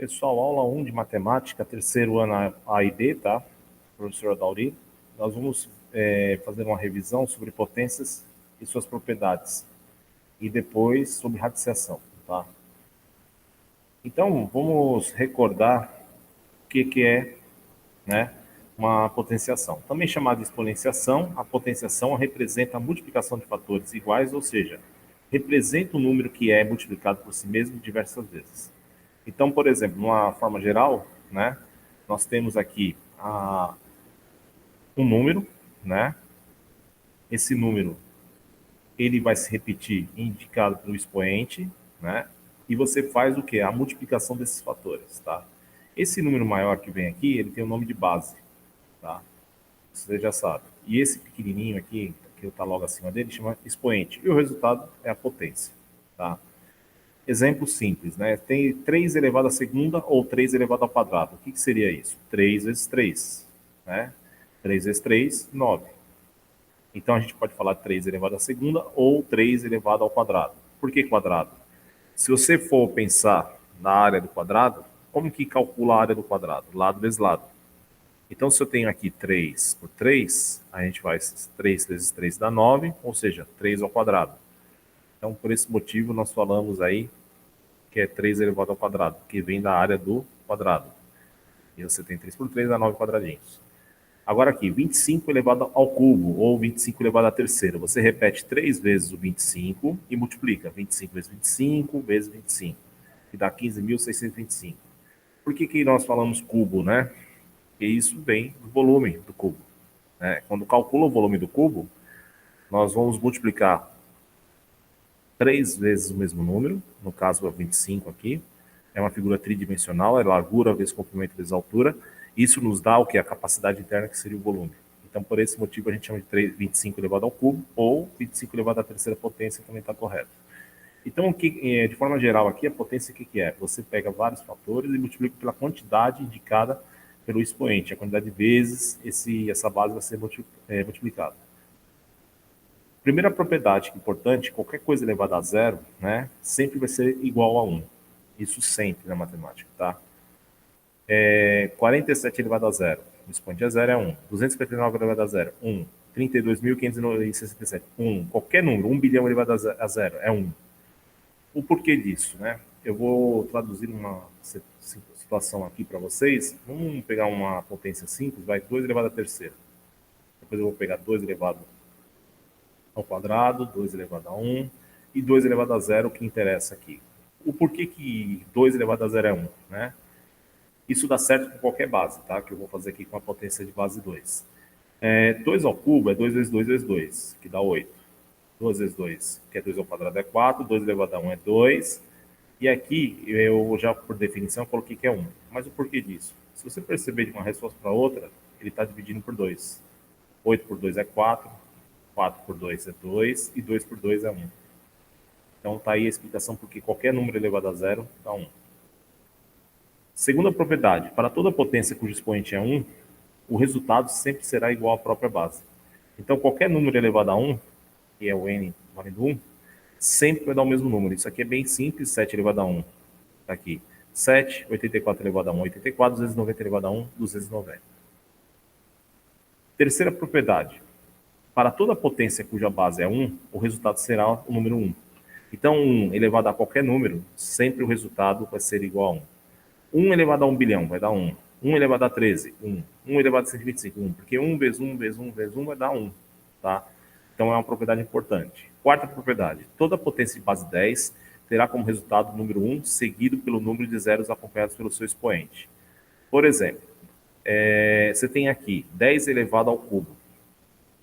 Pessoal, aula 1 de matemática, terceiro ano A e D, tá? Professor Adauri. Nós vamos fazer uma revisão sobre potências e suas propriedades. E depois sobre radiciação, tá? Então, vamos recordar o que é, né, uma potenciação. Também chamada de exponenciação, a potenciação representa a multiplicação de fatores iguais, ou seja, representa o número que é multiplicado por si mesmo diversas vezes. Então, por exemplo, numa forma geral, né, nós temos aqui um número, né? Esse número ele vai se repetir indicado pelo expoente, né? E você faz o que? A multiplicação desses fatores, tá? Esse número maior que vem aqui, ele tem o nome de base, tá? Você já sabe. E esse pequenininho aqui, que está logo acima dele, chama expoente. E o resultado é a potência, tá? Exemplo simples, né? Tem 3 elevado à segunda ou 3 elevado ao quadrado. O que seria isso? 3 vezes 3, né? 3 vezes 3, 9. Então, a gente pode falar 3 elevado à segunda ou 3 elevado ao quadrado. Por que quadrado? Se você for pensar na área do quadrado, como que calcula a área do quadrado? Lado vezes lado. Então, se eu tenho aqui 3 por 3, a gente faz 3 vezes 3 dá 9, ou seja, 3 ao quadrado. Então, por esse motivo, nós falamos aí que é 3 elevado ao quadrado, que vem da área do quadrado. E você tem 3 por 3 dá 9 quadradinhos. Agora aqui, 25 elevado ao cubo, ou 25 elevado à terceira. Você repete 3 vezes o 25 e multiplica. 25 vezes 25 vezes 25, que dá 15.625. Por que nós falamos cubo, né? Porque isso vem do volume do cubo, né? Quando calcula o volume do cubo, nós vamos multiplicar 3 vezes o mesmo número, no caso é 25 aqui, é uma figura tridimensional, é largura vezes comprimento vezes altura. Isso nos dá o que? A capacidade interna, que seria o volume. Então, por esse motivo, a gente chama de 25 elevado ao cubo, ou 25 elevado à terceira potência, também está correto. Então, de forma geral aqui, a potência o que é? Você pega vários fatores e multiplica pela quantidade indicada pelo expoente, a quantidade de vezes essa base vai ser multiplicada. Primeira propriedade importante, qualquer coisa elevada a zero, né, sempre vai ser igual a 1. Isso sempre na matemática, tá? 47 elevado a zero, o expoente é zero, é 1. 259 elevado a zero, 1. 32.567, 1. Qualquer número, 1 bilhão elevado a zero, é 1. O porquê disso, né? Eu vou traduzir uma situação aqui para vocês. Vamos pegar uma potência simples, vai 2 elevado a terceira. Depois eu vou pegar 2 elevado ao quadrado, 2 elevado a 1 e 2 elevado a zero, que interessa aqui. O porquê que 2 elevado a zero é 1, né? Isso dá certo com qualquer base, tá? Que eu vou fazer aqui com a potência de base 2. 2 ao cubo é 2 vezes 2 vezes 2, que dá 8. 2 vezes 2, que é 2 ao quadrado, é 4. 2 elevado a 1 é 2. E aqui, eu já por definição coloquei que é 1. Mas o porquê disso? Se você perceber de uma resposta para outra, ele está dividindo por 2. 8 por 2 é 4. 4 por 2 é 2. E 2 por 2 é 1. Então está aí a explicação porque qualquer número elevado a zero dá 1. Segunda propriedade, para toda potência cujo expoente é 1, o resultado sempre será igual à própria base. Então, qualquer número elevado a 1, que é o n valendo 1, sempre vai dar o mesmo número. Isso aqui é bem simples, 7 elevado a 1. Está aqui. 7, 84 elevado a 1, 84, 290 elevado a 1, 290. Terceira propriedade, para toda potência cuja base é 1, o resultado será o número 1. Então, 1 elevado a qualquer número, sempre o resultado vai ser igual a 1. 1 elevado a 1 bilhão vai dar 1. 1 elevado a 13, 1. 1 elevado a 125, 1. Porque 1 vezes 1 vezes 1 vezes 1 vai dar 1. Tá? Então é uma propriedade importante. Quarta propriedade. Toda potência de base 10 terá como resultado o número 1, seguido pelo número de zeros acompanhados pelo seu expoente. Por exemplo, você tem aqui 10 elevado ao cubo.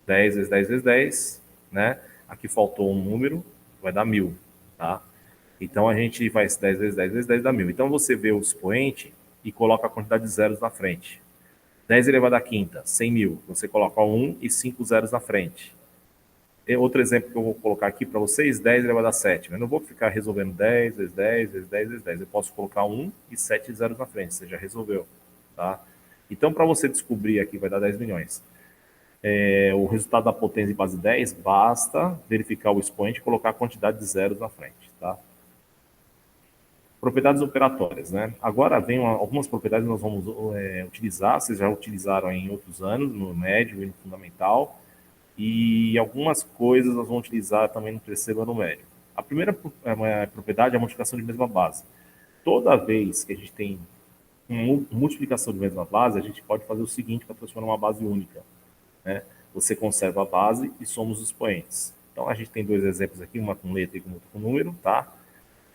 10 vezes 10 vezes 10, né? Aqui faltou um número, vai dar 1000, tá? Então, a gente faz 10 vezes 10 vezes 10 dá 1000. Então, você vê o expoente e coloca a quantidade de zeros na frente. 10 elevado à quinta, 100.000. Você coloca 1 e 5 zeros na frente. Outro exemplo que eu vou colocar aqui para vocês, 10 elevado a 7. Eu não vou ficar resolvendo 10 vezes 10 vezes 10 vezes 10. Eu posso colocar 1 e 7 zeros na frente. Você já resolveu, tá? Então, para você descobrir aqui, vai dar 10 milhões. O resultado da potência de base 10, basta verificar o expoente e colocar a quantidade de zeros na frente, tá? Propriedades operatórias, né? Agora vem algumas propriedades que nós vamos utilizar, vocês já utilizaram em outros anos, no médio e no fundamental, e algumas coisas nós vamos utilizar também no terceiro ano médio. A primeira propriedade é a multiplicação de mesma base. Toda vez que a gente tem uma multiplicação de mesma base, a gente pode fazer o seguinte para transformar uma base única, né? Você conserva a base e soma os expoentes. Então, a gente tem dois exemplos aqui, uma com letra e outra com número, tá?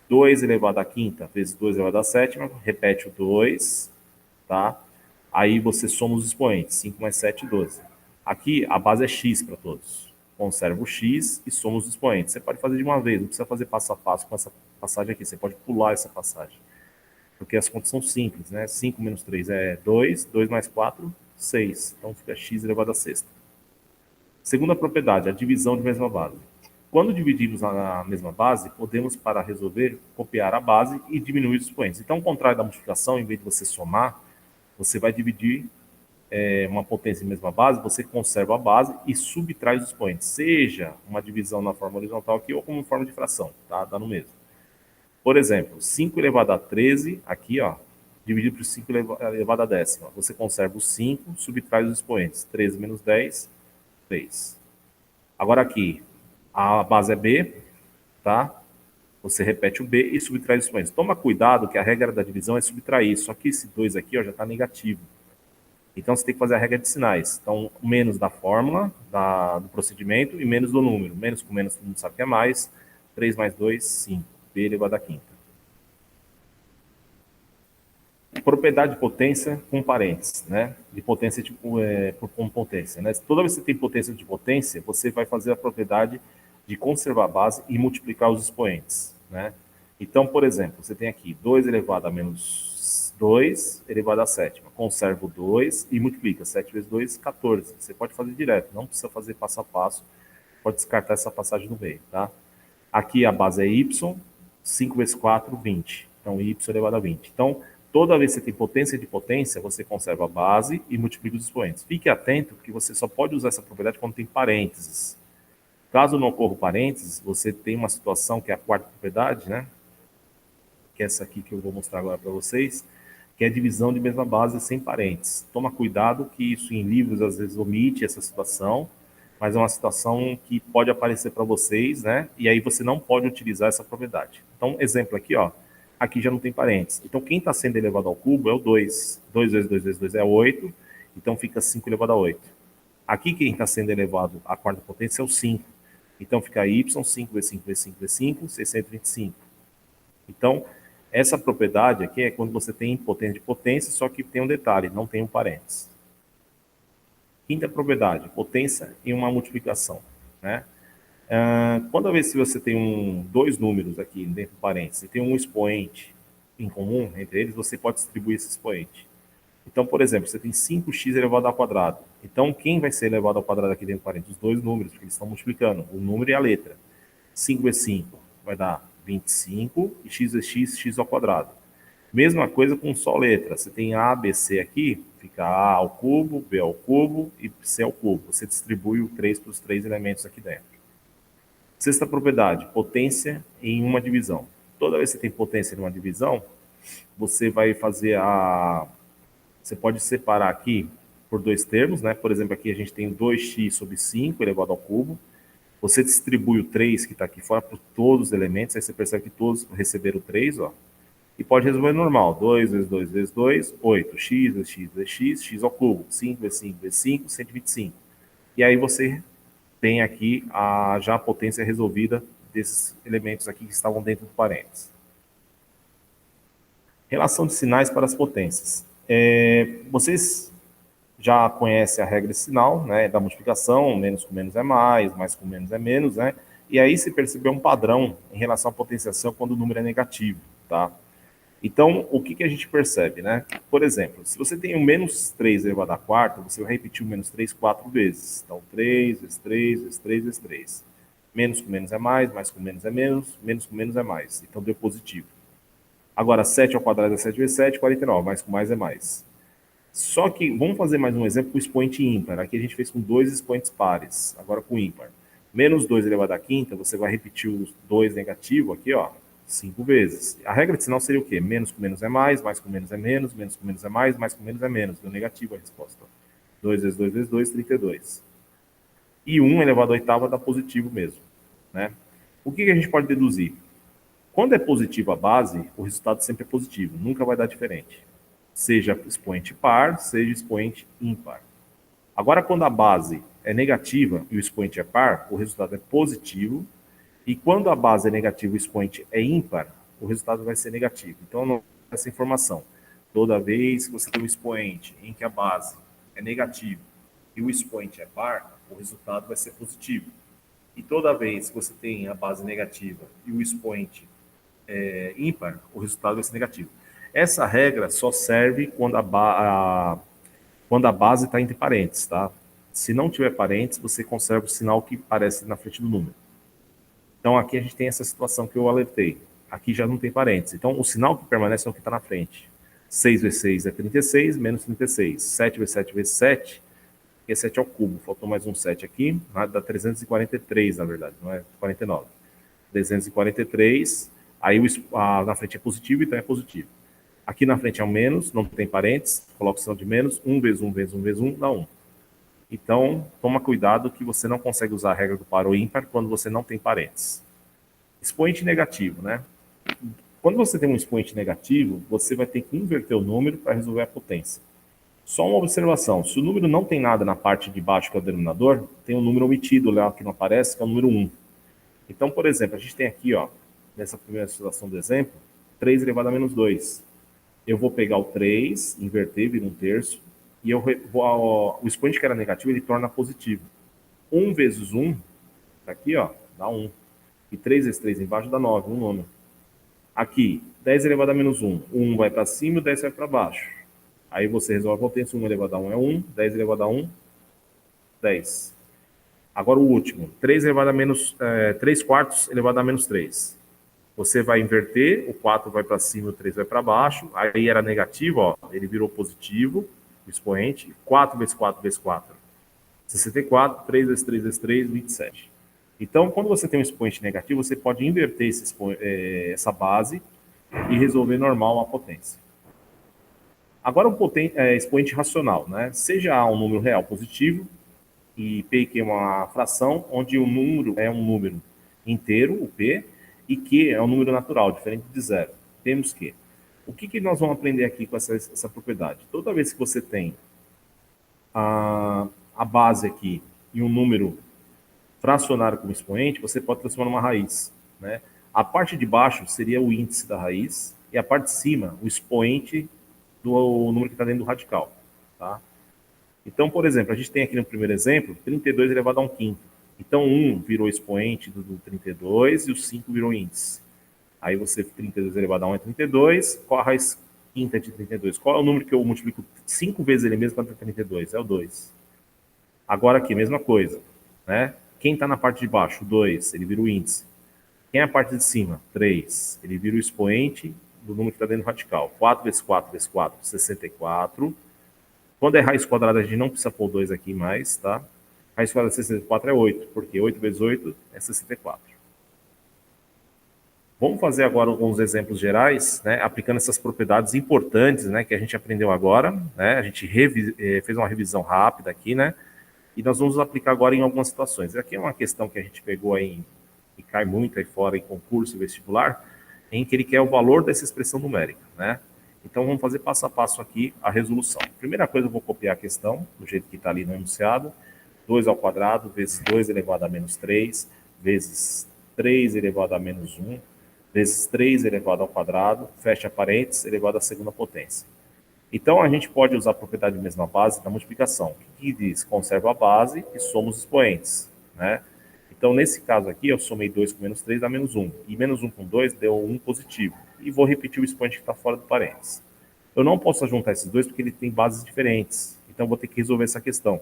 2 elevado à quinta vezes 2 elevado à sétima, repete o 2, tá? Aí você soma os expoentes, 5 mais 7, 12. Aqui a base é x para todos. Conserva o x e soma os expoentes. Você pode fazer de uma vez, não precisa fazer passo a passo com essa passagem aqui, você pode pular essa passagem. Porque as contas são simples, né? 5 menos 3 é 2, 2 mais 4, 6. Então fica x elevado à sexta. Segunda propriedade, a divisão de mesma base. Quando dividimos a mesma base, podemos, para resolver, copiar a base e diminuir os expoentes. Então, ao contrário da multiplicação, em vez de você somar, você vai dividir uma potência em mesma base, você conserva a base e subtrai os expoentes, seja uma divisão na forma horizontal aqui ou como forma de fração, tá? Dá no mesmo. Por exemplo, 5 elevado a 13, aqui, ó, dividido por 5 elevado a décima. Você conserva o 5, subtrai os expoentes. 13 menos 10, 3. Agora aqui, a base é B, tá? Você repete o B e subtrai os expoentes. Toma cuidado que a regra da divisão é subtrair, só que esse 2 aqui ó, já está negativo. Então você tem que fazer a regra de sinais. Então, menos da fórmula, do procedimento e menos do número. Menos com menos, todo mundo sabe que é mais. 3 mais 2, 5. B elevado a quinta. Propriedade de potência com parênteses, né? De potência com potência, né? Toda vez que você tem potência de potência, você vai fazer a propriedade de conservar a base e multiplicar os expoentes, né? Então, por exemplo, você tem aqui 2 elevado a menos 2 elevado a sétima. Conserva o 2 e multiplica. 7 vezes 2, 14. Você pode fazer direto, não precisa fazer passo a passo. Pode descartar essa passagem no meio, tá? Aqui a base é y, 5 vezes 4, 20. Então, y elevado a 20. Então, toda vez que você tem potência de potência, você conserva a base e multiplica os expoentes. Fique atento, porque você só pode usar essa propriedade quando tem parênteses. Caso não ocorra parênteses, você tem uma situação que é a quarta propriedade, né? Que é essa aqui que eu vou mostrar agora para vocês, que é a divisão de mesma base sem parênteses. Toma cuidado que isso em livros às vezes omite essa situação, mas é uma situação que pode aparecer para vocês, né? E aí você não pode utilizar essa propriedade. Então, exemplo aqui, ó. Aqui já não tem parênteses. Então, quem está sendo elevado ao cubo é o 2. 2 vezes 2 vezes 2 é 8. Então, fica 5 elevado a 8. Aqui, quem está sendo elevado à quarta potência é o 5. Então, fica y, 5 vezes 5 vezes 5 vezes 5, 625. Então, essa propriedade aqui é quando você tem potência de potência, só que tem um detalhe, não tem um parênteses. Quinta propriedade, potência em uma multiplicação, né? Quando vez que você tem dois números aqui dentro do parênteses e tem um expoente em comum entre eles, você pode distribuir esse expoente. Então, por exemplo, você tem 5x elevado ao quadrado. Então, quem vai ser elevado ao quadrado aqui dentro do parênteses? Os dois números, porque eles estão multiplicando, o número e a letra. 5 vezes 5 vai dar 25, e x vezes x, x ao quadrado. Mesma coisa com só letra. Você tem A, B, C aqui, fica A ao cubo, B ao cubo e C ao cubo. Você distribui o 3 para os três elementos aqui dentro. Sexta propriedade, potência em uma divisão. Toda vez que você tem potência em uma divisão, você vai fazer Você pode separar aqui por dois termos, né? Por exemplo, aqui a gente tem 2x sobre 5 elevado ao cubo. Você distribui o 3 que está aqui fora por todos os elementos, aí você percebe que todos receberam o 3, ó. E pode resolver normal. 2 vezes 2 vezes 2, 8. X vezes x vezes x, x ao cubo. 5 vezes 5 vezes 5, 125. E aí você tem aqui já a potência resolvida desses elementos aqui que estavam dentro do parênteses. Relação de sinais para as potências. Vocês já conhecem a regra de sinal, né, da multiplicação, menos com menos é mais com menos é menos, né? E aí se percebeu um padrão em relação à potenciação quando o número é negativo, tá? Então, o que a gente percebe, né? Por exemplo, se você tem o menos 3 elevado à quarta, você vai repetir o menos 3 4 vezes. Então, 3 vezes 3 vezes 3 vezes 3. Menos com menos é mais com menos é menos com menos é mais. Então, deu positivo. Agora, 7 ao quadrado é 7 vezes 7, 49. Mais com mais é mais. Só que, vamos fazer mais um exemplo com o expoente ímpar. Aqui a gente fez com dois expoentes pares. Agora com ímpar. Menos 2 elevado à quinta, você vai repetir o 2 negativo aqui, ó. 5 vezes. A regra de sinal seria o quê? Menos com menos é mais com menos é menos com menos é mais com menos é menos. Deu negativo a resposta. 2 vezes 2 vezes 2, 32. E 1 elevado à oitava dá positivo mesmo, né? O que a gente pode deduzir? Quando é positiva a base, o resultado sempre é positivo, nunca vai dar diferente. Seja expoente par, seja expoente ímpar. Agora, quando a base é negativa e o expoente é par, o resultado é positivo. E quando a base é negativa e o expoente é ímpar, o resultado vai ser negativo. Então, não essa informação. Toda vez que você tem um expoente em que a base é negativa e o expoente é par, o resultado vai ser positivo. E toda vez que você tem a base negativa e o expoente ímpar, o resultado vai ser negativo. Essa regra só serve quando quando a base está entre parênteses, tá? Se não tiver parênteses, você conserva o sinal que aparece na frente do número. Então, aqui a gente tem essa situação que eu alertei. Aqui já não tem parênteses. Então, o sinal que permanece é o que está na frente. 6 vezes 6 é 36, menos 36. 7 vezes 7 vezes 7, que é 7 ao cubo. Faltou mais um 7 aqui, dá 343, na verdade, não é 49. 343, aí na frente é positivo, então é positivo. Aqui na frente é um menos, não tem parênteses, coloca o sinal de menos, 1 vezes 1 vezes 1 vezes 1 dá 1. Então, toma cuidado que você não consegue usar a regra do par ou ímpar quando você não tem parênteses. Expoente negativo, né? Quando você tem um expoente negativo, você vai ter que inverter o número para resolver a potência. Só uma observação, se o número não tem nada na parte de baixo, que é o denominador, tem um número omitido lá que não aparece, que é o número 1. Então, por exemplo, a gente tem aqui, ó, nessa primeira situação do exemplo, 3 elevado a menos 2. Eu vou pegar o 3, inverter, vira 1/3, e o expoente que era negativo, ele torna positivo. 1 vezes 1, tá aqui, ó, dá 1. E 3 vezes 3 embaixo dá 9, um nono. Aqui, 10 elevado a menos 1. O 1 vai para cima e o 10 vai para baixo. Aí você resolve a potência, 1 elevado a 1 é 1, 10 elevado a 1, 10. Agora o último, 3 elevado a menos, 3 quartos elevado a menos 3. Você vai inverter, o 4 vai para cima e o 3 vai para baixo. Aí era negativo, ó, ele virou positivo, o expoente. 4 vezes 4 vezes 4, 64. 3 vezes 3 vezes 3, 27. Então, quando você tem um expoente negativo, você pode inverter essa base e resolver normal a potência. Agora, expoente racional, né? Seja A um número real positivo e P que é uma fração, onde o número é um número inteiro, o P, e Q é um número natural, diferente de zero. Temos que. O que nós vamos aprender aqui com essa propriedade? Toda vez que você tem a base aqui e um número fracionário como expoente, você pode transformar numa raiz, né? A parte de baixo seria o índice da raiz e a parte de cima, o expoente do número que está dentro do radical, tá? Então, por exemplo, a gente tem aqui no primeiro exemplo, 32 elevado a 1/5. Então, 1 virou expoente do 32 e o 5 virou índice. Aí você, 32 elevado a 1 é 32, qual a raiz quinta de 32? Qual é o número que eu multiplico 5 vezes ele mesmo para ter 32? É o 2. Agora aqui, mesma coisa, né? Quem está na parte de baixo? 2, ele vira o índice. Quem é a parte de cima? 3, ele vira o expoente do número que está dentro do radical. 4 vezes 4 vezes 4, 64. Quando é raiz quadrada, a gente não precisa pôr 2 aqui mais, tá? Raiz quadrada de 64 é 8, porque 8 vezes 8 é 64. Vamos fazer agora alguns exemplos gerais, né, aplicando essas propriedades importantes, né, que a gente aprendeu agora, né? A gente fez uma revisão rápida aqui, né? E nós vamos aplicar agora em algumas situações. Aqui é uma questão que a gente pegou aí e cai muito aí fora em concurso e vestibular, em que ele quer o valor dessa expressão numérica, né? Então, vamos fazer passo a passo aqui a resolução. Primeira coisa, eu vou copiar a questão, do jeito que está ali no enunciado. 2 ao quadrado vezes 2 elevado a menos 3, vezes 3 elevado a menos 1, vezes 3 elevado ao quadrado, fecha parênteses, elevado à segunda potência. Então, a gente pode usar a propriedade de mesma base da multiplicação, que diz conserva a base e somos expoentes, né? Então, nesse caso aqui, eu somei 2 com menos 3, dá menos 1. E menos 1 com 2 deu 1 positivo. E vou repetir o expoente que está fora do parênteses. Eu não posso juntar esses dois porque ele tem bases diferentes. Então, vou ter que resolver essa questão,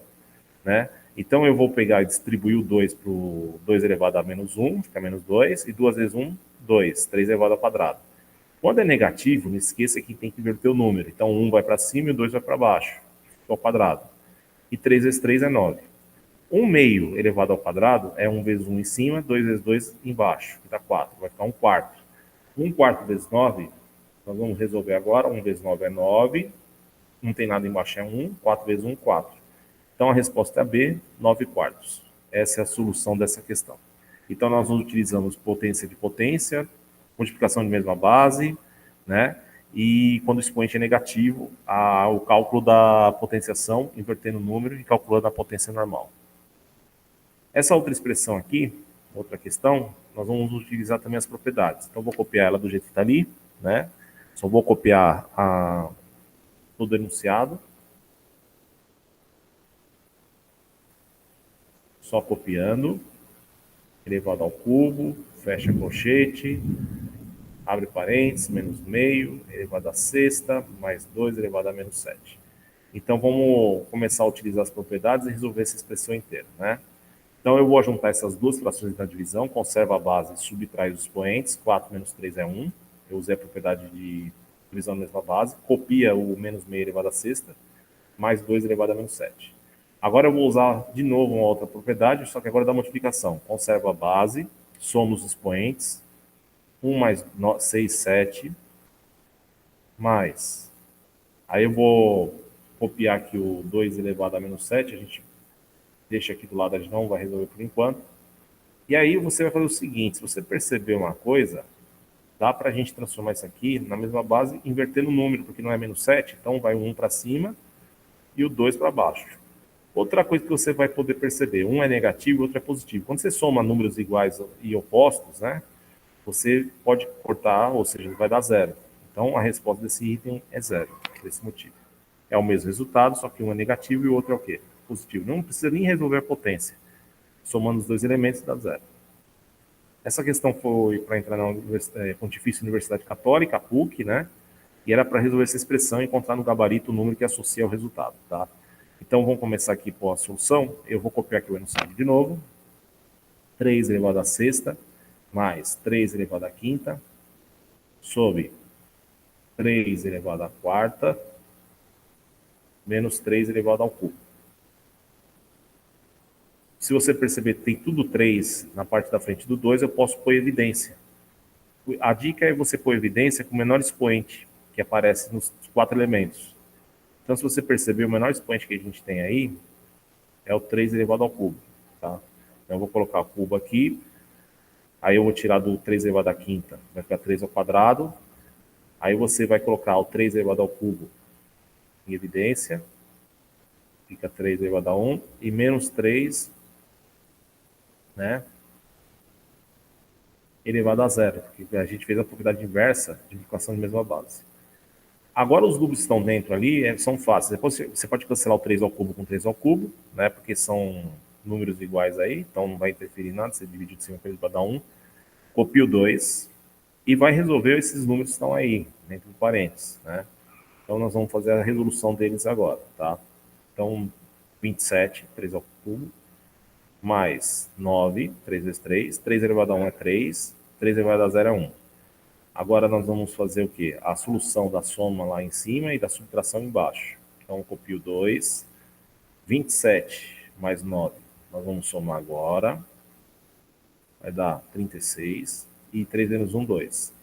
né? Então, eu vou pegar e distribuir o 2 para o 2 elevado a menos 1, fica menos 2. E 2 vezes 1, 2. 3 elevado ao quadrado. Quando é negativo, não esqueça que tem que inverter o número. Então, 1 vai para cima e o 2 vai para baixo. Fica ao quadrado. E 3 vezes 3 é 9. 1 meio elevado ao quadrado é 1 vezes 1 em cima, 2 vezes 2 embaixo, que dá 4. Vai ficar 1 quarto. 1 quarto vezes 9, nós vamos resolver agora. 1 vezes 9 é 9. Não tem nada embaixo, é 1. 4 vezes 1, 4. Então, a resposta é B, 9 quartos. Essa é a solução dessa questão. Então, nós utilizamos potência de potência, multiplicação de mesma base, né? E quando o expoente é negativo, o cálculo da potenciação, invertendo o número e calculando a potência normal. Essa outra expressão aqui, outra questão, nós vamos utilizar também as propriedades. Então, vou copiar ela do jeito que está ali, né? Só vou copiar todo o enunciado. Só copiando, elevado ao cubo, fecha colchete, abre parênteses, menos meio, elevado à sexta, mais 2 elevado a menos 7. Então, vamos começar a utilizar as propriedades e resolver essa expressão inteira, né? Então, eu vou juntar essas duas frações da divisão, conserva a base e subtrai os expoentes, 4 menos 3 é 1. Eu usei a propriedade de divisão na mesma base, copia o menos meio elevado à sexta, mais 2 elevado a menos 7. Agora eu vou usar de novo uma outra propriedade, só que agora da multiplicação. Conserva a base, soma os expoentes, 1 mais 6, 7, mais. Aí eu vou copiar aqui o 2 elevado a menos 7, a gente deixa aqui do lado, a gente não vai resolver por enquanto. E aí você vai fazer o seguinte, se você perceber uma coisa, dá para a gente transformar isso aqui na mesma base, invertendo o número, porque não é menos 7, então vai o 1 para cima e o 2 para baixo. Outra coisa que você vai poder perceber, um é negativo e o outro é positivo. Quando você soma números iguais e opostos, né, você pode cortar, ou seja, vai dar zero. Então, a resposta desse item é zero, por esse motivo. É o mesmo resultado, só que um é negativo e o outro é o quê? Positivo. Não precisa nem resolver a potência. Somando os dois elementos, dá zero. Essa questão foi para entrar na Pontifícia Universidade Católica, a PUC, né? E era para resolver essa expressão e encontrar no gabarito o número que associa ao resultado, tá? Então, vamos começar aqui por a solução. Eu vou copiar aqui o enunciado de novo. 3 elevado à sexta, mais 3 elevado à quinta, sobre 3 elevado à quarta, menos 3 elevado ao cubo. Se você perceber que tem tudo 3 na parte da frente do 2, eu posso pôr evidência. A dica é você pôr evidência com o menor expoente que aparece nos 4 elementos. Então, se você perceber, o menor expoente que a gente tem aí é o 3 elevado ao cubo. Tá? Então, eu vou colocar o cubo aqui. Aí eu vou tirar do 3 elevado à quinta, vai ficar 3 ao quadrado. Aí você vai colocar o 3 elevado ao cubo em evidência. Fica 3 elevado a 1. E menos 3, né, elevado a zero. Porque a gente fez a propriedade inversa de multiplicação de mesma base. Agora os números que estão dentro ali são fáceis. Depois você pode cancelar o 3 ao cubo com 3 ao cubo, né, porque são números iguais aí, então não vai interferir em nada. Você divide de cima para eles vai dar 1. Copia o 2 e vai resolver esses números que estão aí, dentro do parênteses, né? Então nós vamos fazer a resolução deles agora, tá? Então, 27, 3 ao cubo, mais 9, 3 vezes 3. 3 elevado a 1 é 3, 3 elevado a 0 é 1. Agora nós vamos fazer o quê? A solução da soma lá em cima e da subtração embaixo. Então, eu copio 2, 27 mais 9. Nós vamos somar agora. Vai dar 36. E 3 menos 1, 2.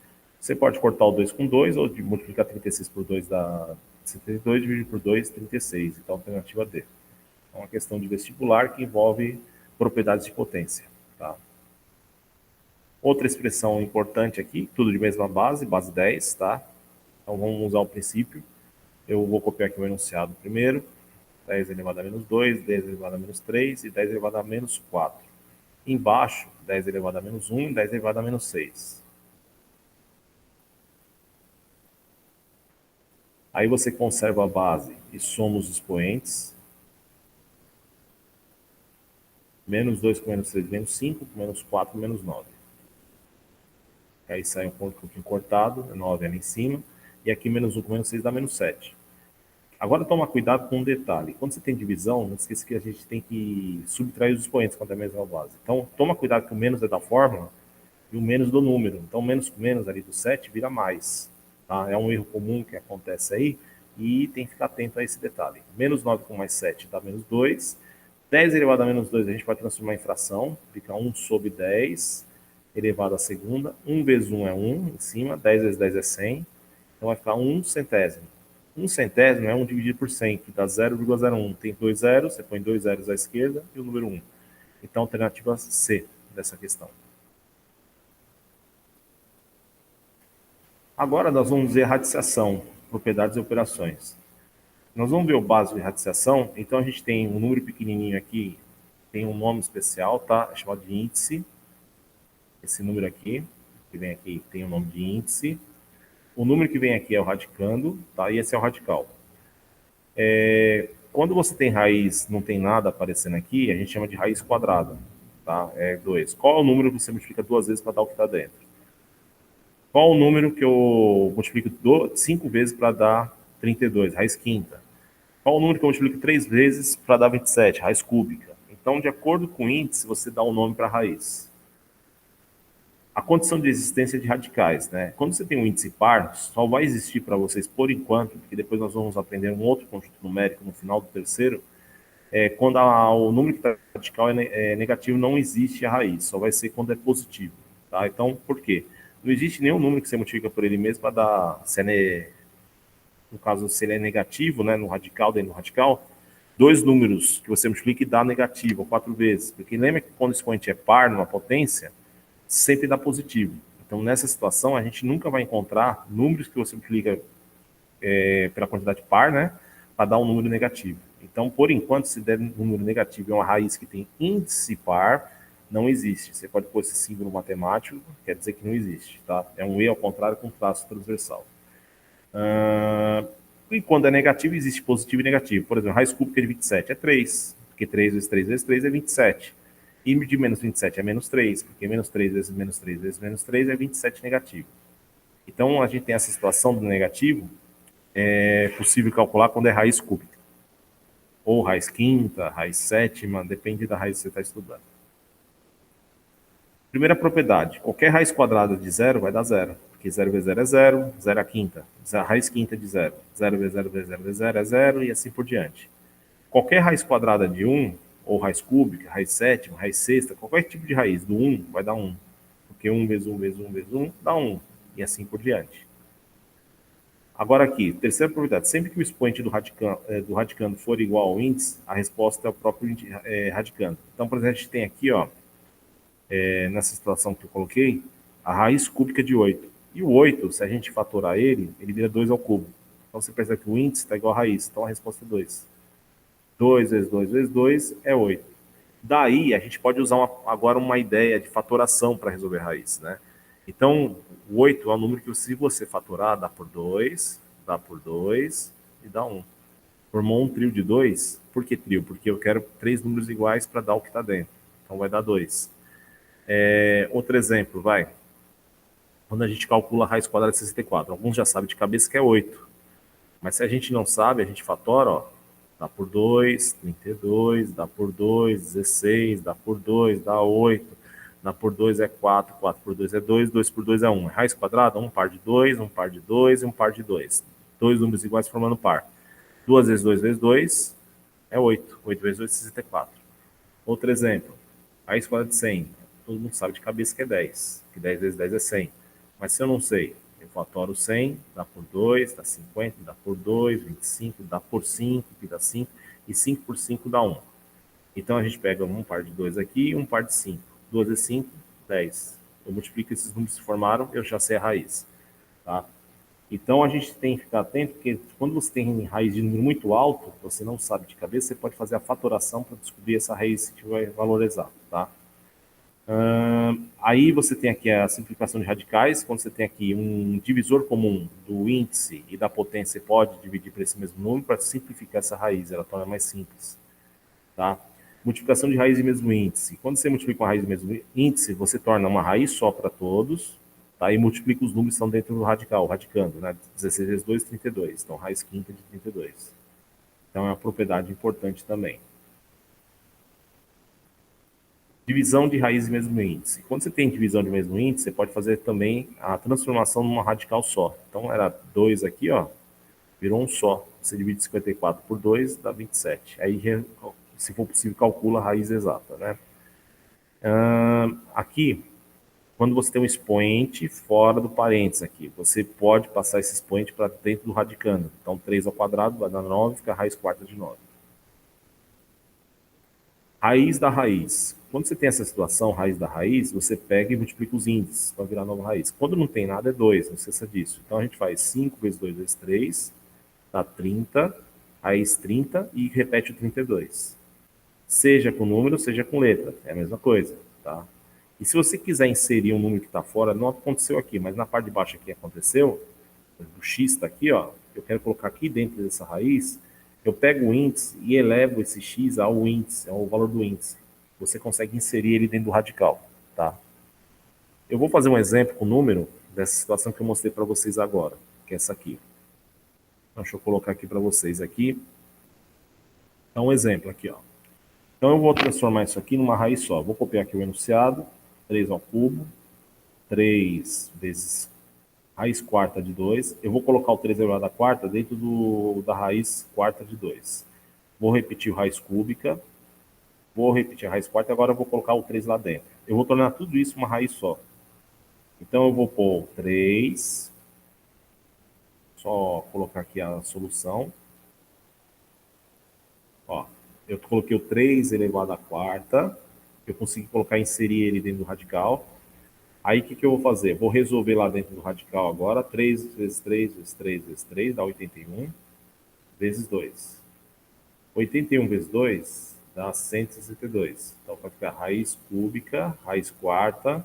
Você pode cortar o 2 com 2 ou multiplicar 36 por 2 dá 72, dividir por 2, 36. Então, alternativa D. É uma questão de vestibular que envolve propriedades de potência. Tá? Outra expressão importante aqui, tudo de mesma base, base 10, tá? Então vamos usar o princípio. Eu vou copiar aqui o enunciado primeiro. 10 elevado a menos 2, 10 elevado a menos 3 e 10 elevado a menos 4. Embaixo, 10 elevado a menos 1 e 10 elevado a menos 6. Aí você conserva a base e soma os expoentes. Menos 2 com menos 3, menos 5, com menos 4, menos 9. Aí sai um pouquinho cortado, 9 ali em cima. E aqui menos 1 com menos 6 dá menos 7. Agora toma cuidado com um detalhe. Quando você tem divisão, não esqueça que a gente tem que subtrair os expoentes quando é a mesma base. Então toma cuidado que o menos é da fórmula e o menos do número. Então menos com menos ali do 7 vira mais. Tá? É um erro comum que acontece aí e tem que ficar atento a esse detalhe. Menos 9 com mais 7 dá menos 2. 10 elevado a menos 2 a gente pode transformar em fração. Fica 1 sobre 10 elevado à segunda. 1 vezes 1 é 1 em cima, 10 vezes 10 é 100. Então vai ficar 1 centésimo. 1 centésimo é 1 dividido por 100, que dá 0,01. Tem 2 zeros, você põe 2 zeros à esquerda e o número 1. Então, alternativa C dessa questão. Agora nós vamos ver radiciação, propriedades e operações. Nós vamos ver o básico de radiciação. Então a gente tem um número pequenininho aqui, tem um nome especial, tá? É chamado de índice. Esse número aqui, que vem aqui, tem o nome de índice. O número que vem aqui é o radicando, tá? E esse é o radical. Quando você tem raiz, não tem nada aparecendo aqui, a gente chama de raiz quadrada, tá? É 2. Qual é o número que você multiplica 2 vezes para dar o que está dentro? Qual o número que eu multiplico 5 vezes para dar 32? Raiz quinta. Qual o número que eu multiplico 3 vezes para dar 27? Raiz cúbica. Então, de acordo com o índice, você dá um nome para a raiz. A condição de existência de radicais, né? Quando você tem um índice par, só vai existir para vocês por enquanto, porque depois nós vamos aprender um outro conjunto numérico no final do terceiro, quando o número que está radical é negativo, não existe a raiz, só vai ser quando é positivo, tá? Então, por quê? Não existe nenhum número que você multiplica por ele mesmo para dar, no caso, se ele é negativo, né, no radical, dentro do radical, dois números que você multiplica e dá negativo, 4 vezes. Porque lembra que quando o expoente é par numa potência, sempre dá positivo. Então, nessa situação, a gente nunca vai encontrar números que você multiplica pela quantidade par, né, para dar um número negativo. Então, por enquanto, se der um número negativo e uma raiz que tem índice par, não existe. Você pode pôr esse símbolo matemático, quer dizer que não existe, tá? É um E ao contrário com traço transversal. E quando é negativo, existe positivo e negativo. Por exemplo, raiz cúbica de 27 é 3, porque 3 vezes 3 vezes 3 é 27. E de menos 27 é menos 3, porque menos 3 vezes menos 3 vezes menos 3 é 27 negativo. Então, a gente tem essa situação do negativo, é possível calcular quando é raiz cúbica. Ou raiz quinta, raiz sétima, depende da raiz que você está estudando. Primeira propriedade, qualquer raiz quadrada de zero vai dar zero, porque 0 vezes 0 é 0, 0 é a quinta, a raiz quinta de 0, 0 vezes 0 vezes 0 vezes 0 é 0 e assim por diante. Qualquer raiz quadrada de 1, ou raiz cúbica, raiz sétima, raiz sexta, qualquer tipo de raiz do 1 vai dar 1, porque 1 vezes 1 vezes 1 vezes 1 dá 1, e assim por diante. Agora aqui, terceira propriedade, sempre que o expoente do radicando for igual ao índice, a resposta é o próprio radicando. Então, por exemplo, a gente tem aqui, ó, nessa situação que eu coloquei, a raiz cúbica de 8. E o 8, se a gente fatorar ele vira 2 ao cubo. Então você percebe que o índice está igual à raiz, então a resposta é 2. 2 vezes 2 vezes 2 é 8. Daí a gente pode usar agora uma ideia de fatoração para resolver a raiz, né? Então, o 8 é um número que, se você fatorar, dá por 2 e dá 1. Formou um trio de 2. Por que trio? Porque eu quero 3 números iguais para dar o que está dentro. Então vai dar 2. Outro exemplo, vai. Quando a gente calcula a raiz quadrada de 64, alguns já sabem de cabeça que é 8. Mas se a gente não sabe, a gente fatora, ó, dá por 2, 32, dá por 2, 16, dá por 2, dá 8, dá por 2 é 4, 4 por 2 é 2, 2 por 2 é 1. Raiz quadrada, um par de 2, um par de 2 e um par de 2. Dois números iguais formando par. 2 vezes 2 vezes 2 é 8. 8 vezes 8 é 64. Outro exemplo, raiz quadrada de 100. Todo mundo sabe de cabeça que é 10, que 10 vezes 10 é 100. Mas se eu não sei, eu fatoro 100, dá por 2, dá 50, dá por 2, 25, dá por 5, que dá 5, e 5 por 5 dá 1. Então a gente pega um par de 2 aqui e um par de 5. 2 vezes 5, 10. Eu multiplico esses números que se formaram, eu já sei a raiz. Tá? Então a gente tem que ficar atento, porque quando você tem raiz de número muito alto, você não sabe de cabeça, você pode fazer a fatoração para descobrir essa raiz que vai valorizar. Tá? Aí você tem aqui a simplificação de radicais. Quando você tem aqui um divisor comum do índice e da potência, você pode dividir para esse mesmo número para simplificar essa raiz, ela torna mais simples. Tá? Multiplicação de raiz de mesmo índice. Quando você multiplica uma raiz de mesmo índice, você torna uma raiz só para todos, tá? E multiplica os números que estão dentro do radical, radicando, né? 16 vezes 2, 32. Então, raiz quinta de 32. Então, é uma propriedade importante também. Divisão de raiz de mesmo índice. Quando você tem divisão de mesmo índice, você pode fazer também a transformação numa radical só. Então, era 2 aqui, ó, virou um só. Você divide 54 por 2, dá 27. Aí, se for possível, calcula a raiz exata, né? Aqui, quando você tem um expoente fora do parênteses aqui, você pode passar esse expoente para dentro do radicando. Então, 3 ao quadrado vai dar 9, fica a raiz quarta de 9. Raiz da raiz. Quando você tem essa situação, raiz da raiz, você pega e multiplica os índices para virar nova raiz. Quando não tem nada, é 2, não esqueça disso. Então, a gente faz 5 vezes 2 vezes 3, dá 30, raiz 30 e repete o 32. Seja com número, seja com letra, é a mesma coisa, tá? E se você quiser inserir um número que está fora, não aconteceu aqui, mas na parte de baixo aqui aconteceu, o x está aqui, ó, eu quero colocar aqui dentro dessa raiz, eu pego o índice e elevo esse x ao índice, ao valor do índice. Você consegue inserir ele dentro do radical, tá? Eu vou fazer um exemplo com número dessa situação que eu mostrei para vocês agora, que é essa aqui. Então, deixa eu colocar aqui para vocês aqui. Então, um exemplo aqui, ó. Então, eu vou transformar isso aqui numa raiz só. Vou copiar aqui o enunciado, 3 ao cubo, 3 vezes raiz quarta de 2. Eu vou colocar o 3 elevado à quarta dentro da raiz quarta de 2. Vou repetir o raiz cúbica, vou repetir a raiz quarta, agora eu vou colocar o 3 lá dentro. Eu vou tornar tudo isso uma raiz só. Então, eu vou pôr 3, só colocar aqui a solução. Ó, eu coloquei o 3 elevado à quarta, eu consegui colocar, inserir ele dentro do radical. Aí, o que eu vou fazer? Vou resolver lá dentro do radical agora, 3 vezes 3 vezes 3 vezes 3, dá 81, vezes 2. 81 vezes 2 dá 162. Então, vai ficar raiz cúbica, raiz quarta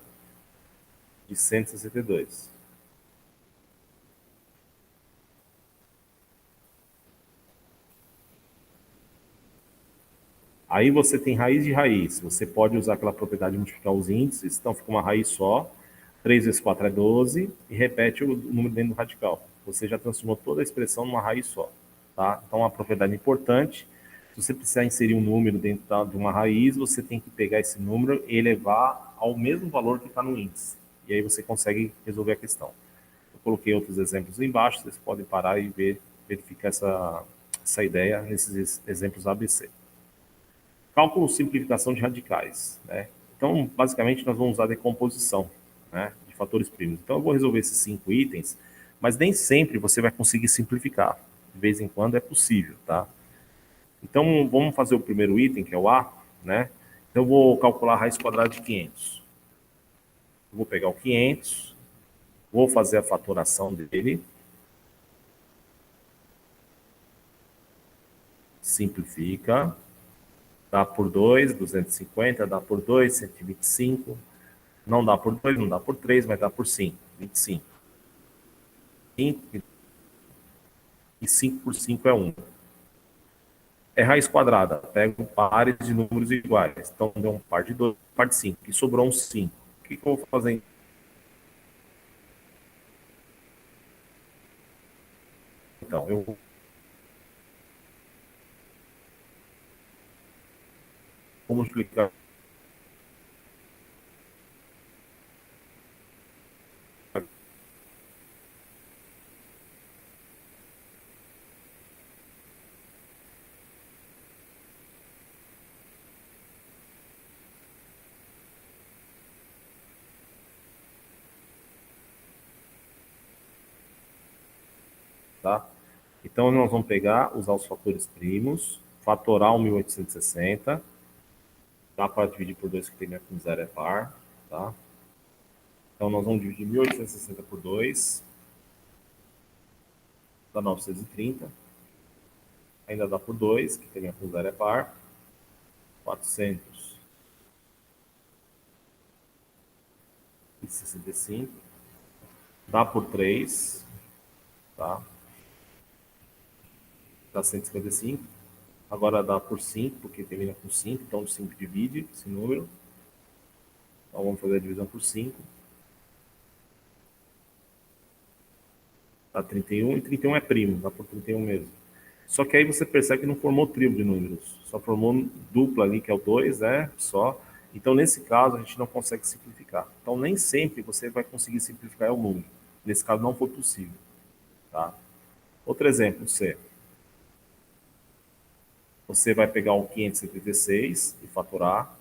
de 162. Aí você tem raiz de raiz. Você pode usar aquela propriedade de multiplicar os índices. Então, fica uma raiz só. 3 vezes 4 é 12. E repete o número dentro do radical. Você já transformou toda a expressão numa raiz só. Tá? Então, uma propriedade importante. Se você precisar inserir um número dentro de uma raiz, você tem que pegar esse número e elevar ao mesmo valor que está no índice. E aí você consegue resolver a questão. Eu coloquei outros exemplos embaixo. Vocês podem parar e verificar essa ideia nesses exemplos ABC. Cálculo simplificação de radicais, né? Então, basicamente, nós vamos usar a decomposição, né, de fatores primos. Então, eu vou resolver esses 5 itens, mas nem sempre você vai conseguir simplificar. De vez em quando é possível, tá? Então, vamos fazer o primeiro item, que é o A, né? Então, eu vou calcular a raiz quadrada de 500. Eu vou pegar o 500, vou fazer a fatoração dele, simplifica, dá por 2, 250, dá por 2, 125, não dá por 2, não dá por 3, mas dá por 5, 25. 5 e 5 por 5 é 1. É raiz quadrada, pego pares de números iguais. Então, deu um par de 2, um par de 5, e sobrou um 5. O que eu vou fazer? Então, eu vou multiplicar, tá? Então, nós vamos pegar, usar os fatores primos, fatorar o 1860, dá para dividir por 2, que tem com 0 é par, tá? Então, nós vamos dividir 1860 por 2, dá 930, ainda dá por 2, que tem com 0 é par, 465, dá por 3, tá? Dá 155. Agora dá por 5, porque termina com 5, então 5 divide esse número. Então vamos fazer a divisão por 5. Dá 31, e 31 é primo, dá por 31 mesmo. Só que aí você percebe que não formou trio de números, só formou dupla ali, que é o 2, né? Só. Então, nesse caso, a gente não consegue simplificar. Então, nem sempre você vai conseguir simplificar o número. Nesse caso, não foi possível. Tá? Outro exemplo, C. Você vai pegar o 576 e fatorar.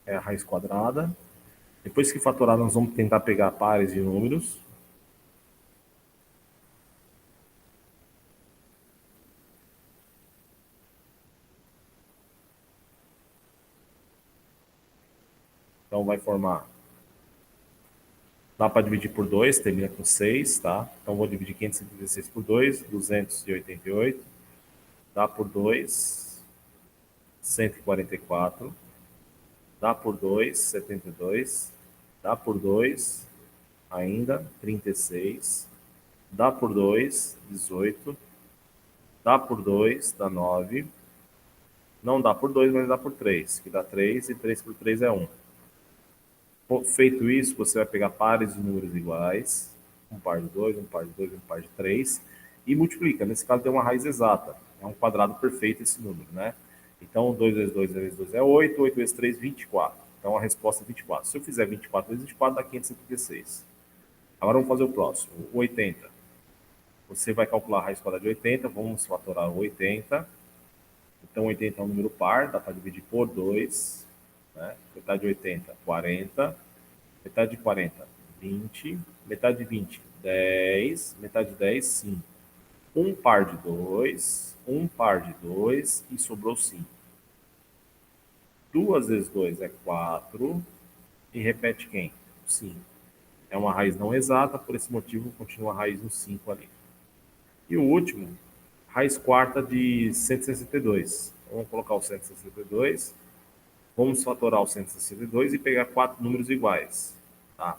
é a raiz quadrada. Depois que fatorar, nós vamos tentar pegar pares de números. Então vai formar... Dá para dividir por 2, termina com 6, tá? Então vou dividir 576 por 2, 288. Dá por 2, 144. Dá por 2, 72. Dá por 2, ainda, 36. Dá por 2, 18. Dá por 2, dá 9. Não dá por 2, mas dá por 3, que dá 3, e 3 por 3 é 1. Feito isso, você vai pegar pares de números iguais, um par de 2, um par de 2, um par de 3, e multiplica. Nesse caso, tem uma raiz exata. É um quadrado perfeito esse número, né? Então, 2 vezes 2 vezes 2 é 8, 8 vezes 3, 24. Então, a resposta é 24. Se eu fizer 24 vezes 24, dá 576. Agora, vamos fazer o próximo, o 80. Você vai calcular a raiz quadrada de 80, vamos fatorar o 80. Então, 80 é um número par, dá para dividir por 2, né? Metade de 80, 40. Metade de 40, 20. Metade de 20, 10. Metade de 10, 5. Um par de 2, um par de 2 e sobrou 5. 2 vezes 2 é 4. E repete quem? 5. É uma raiz não exata, por esse motivo continua a raiz no 5 ali. E o último, raiz quarta de 162. Vamos colocar o 162. Vamos fatorar o 162 e pegar 4 números iguais. Tá?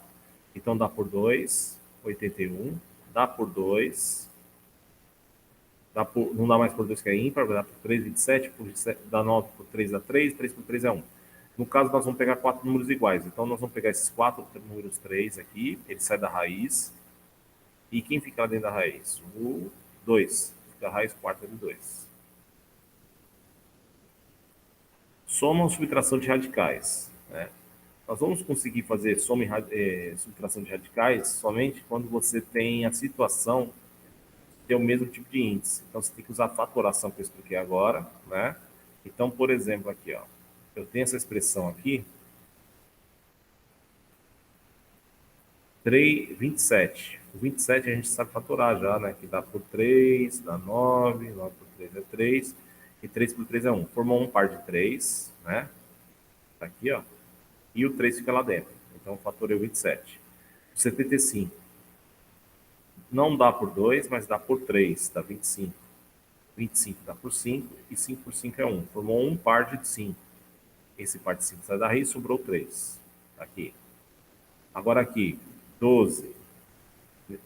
Então dá por 2, 81. Dá por 2. Não dá mais por 2 que é ímpar, vai dar por 3, 27. Dá 9 por 3 dá 3. 3 por 3 é 1. No caso, nós vamos pegar 4 números iguais. Então nós vamos pegar esses 4 números 3 aqui. Ele sai da raiz. E quem fica lá dentro da raiz? O 2. Fica a raiz quarta de 2. Soma ou subtração de radicais, né? Nós vamos conseguir fazer soma e subtração de radicais somente quando você tem a situação de ter o mesmo tipo de índice. Então, você tem que usar a fatoração que eu expliquei agora, né? Então, por exemplo, aqui, ó, eu tenho essa expressão aqui, 27. O 27 a gente sabe fatorar já, né? Que dá por 3, dá 9, 9 por 3 é 3, e 3 por 3 é 1. Formou um par de 3, né? Tá aqui, ó. E o 3 fica lá dentro. Então, eu fatorei o 27. 75. Não dá por 2, mas dá por 3, dá 25. 25 dá por 5, e 5 por 5 é 1. Formou um par de 5. Esse par de 5 sai da raiz, sobrou 3. Aqui. Agora aqui, 12.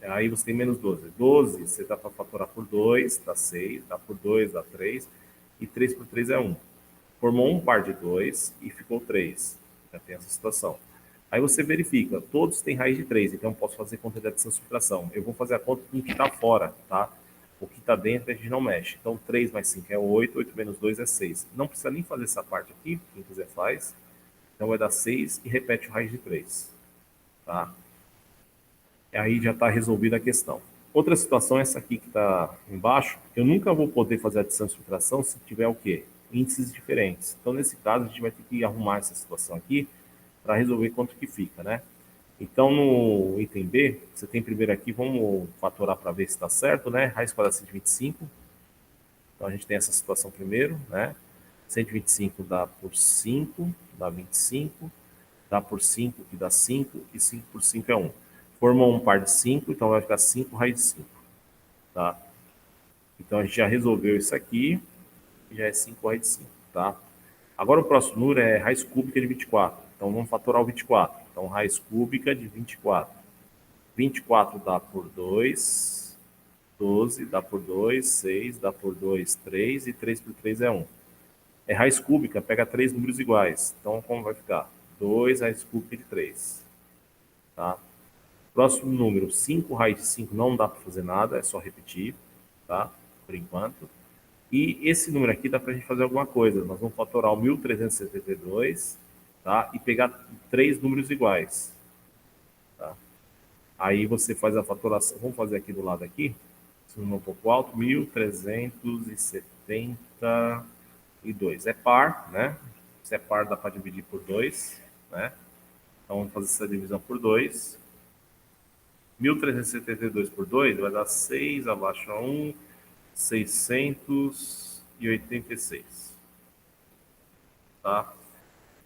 Aí você tem menos 12. 12, você dá para fatorar por 2, dá 6. Dá por 2, dá 3. E 3 por 3 é 1. Formou um par de 2 e ficou 3. Já tem essa situação. Aí você verifica, todos têm raiz de 3, então eu posso fazer conta de adição e subtração. Eu vou fazer a conta com o que está fora, tá? O que está dentro a gente não mexe. Então 3 mais 5 é 8, 8 menos 2 é 6. Não precisa nem fazer essa parte aqui, quem quiser faz. Então vai dar 6 e repete o raiz de 3. Tá? Aí já está resolvida a questão. Outra situação é essa aqui que está embaixo. Eu nunca vou poder fazer adição e subtração se tiver o quê? Índices diferentes. Então, nesse caso, a gente vai ter que arrumar essa situação aqui para resolver quanto que fica, né? Então, no item B, você tem primeiro aqui, vamos fatorar para ver se está certo, né? Raiz quadrada de 25. Então, a gente tem essa situação primeiro, né? 125 dá por 5, dá 25. Dá por 5, que dá 5, e 5 por 5 é 1. Formou um par de 5, então vai ficar 5 raiz de 5. Tá? Então, a gente já resolveu isso aqui, e já é 5 raiz de 5. Tá? Agora, o próximo número é raiz cúbica de 24. Então, vamos fatorar o 24. Então, raiz cúbica de 24. 24 dá por 2, 12, dá por 2, 6, dá por 2, 3, e 3 por 3 é 1. É raiz cúbica, pega 3 números iguais. Então, como vai ficar? 2 raiz cúbica de 3. Tá? Próximo número, 5 raiz de 5 não dá para fazer nada, é só repetir, tá? Por enquanto. E esse número aqui dá para a gente fazer alguma coisa. Nós vamos fatorar o 1372, tá? E pegar 3 números iguais. Tá? Aí você faz a fatoração. Vamos fazer aqui do lado aqui. Esse número é um pouco alto. 1372. É par, né? Se é par, dá para dividir por 2, né? Então, vamos fazer essa divisão por 2. 1.372 por 2 vai dar 6 abaixo a 1, 686. Tá?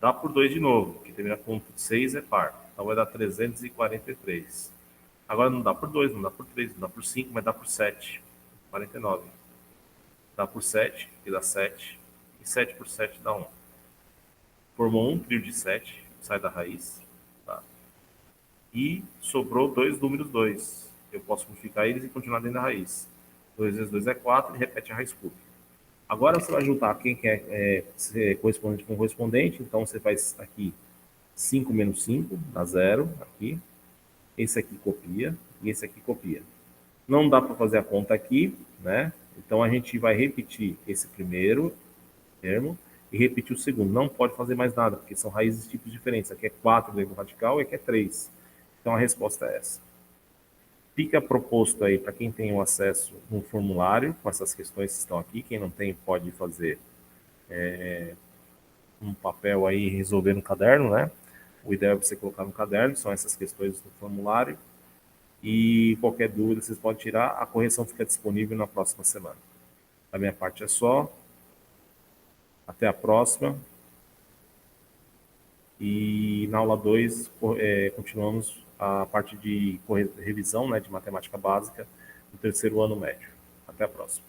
Dá por 2 de novo, que termina com 6 é par. Então vai dar 343. Agora não dá por 2, não dá por 3, não dá por 5, mas dá por 7. 49. Dá por 7, que dá 7. E 7 por 7 dá 1. Formou um trio de 7, sai da raiz. Tá? E sobrou dois números 2. Eu posso multiplicar eles e continuar dentro da raiz. 2 vezes 2 é 4 e repete a raiz cúbica. Agora você vai juntar quem quer ser correspondente com correspondente. Então você faz aqui 5 menos 5, dá 0 aqui. Esse aqui copia e esse aqui copia. Não dá para fazer a conta aqui, né? Então a gente vai repetir esse primeiro termo e repetir o segundo. Não pode fazer mais nada, porque são raízes de tipos diferentes. Aqui é 4 dentro do radical e aqui é 3. Então a resposta é essa. Fica proposto aí para quem tem o acesso um formulário com essas questões que estão aqui. Quem não tem pode fazer um papel aí e resolver no caderno, né? O ideal é você colocar no caderno, são essas questões do formulário. E qualquer dúvida vocês podem tirar. A correção fica disponível na próxima semana. Da minha parte é só. Até a próxima. E na aula 2, continuamos a parte de revisão, né, de matemática básica do terceiro ano médio. Até a próxima.